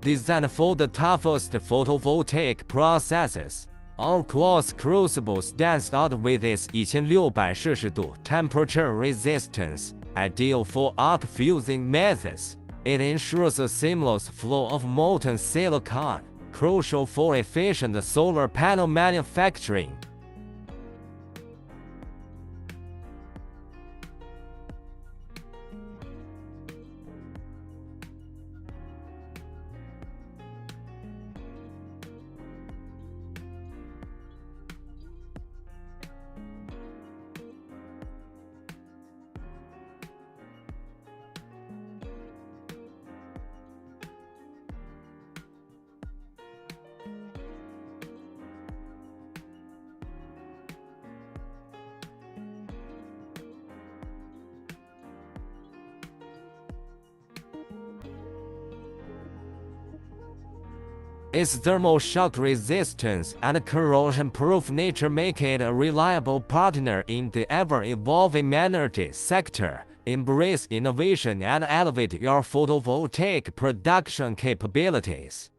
Designed for the toughest photovoltaic processes, our Quartz Crucible stands out with its 1600摄氏度 temperature resistance, ideal for arc fusing methods. It ensures a seamless flow of molten silicon, crucial for efficient solar panel manufacturing. Its thermal shock resistance and corrosion-proof nature make it a reliable partner in the ever-evolving energy sector. Embrace innovation and elevate your photovoltaic production capabilities.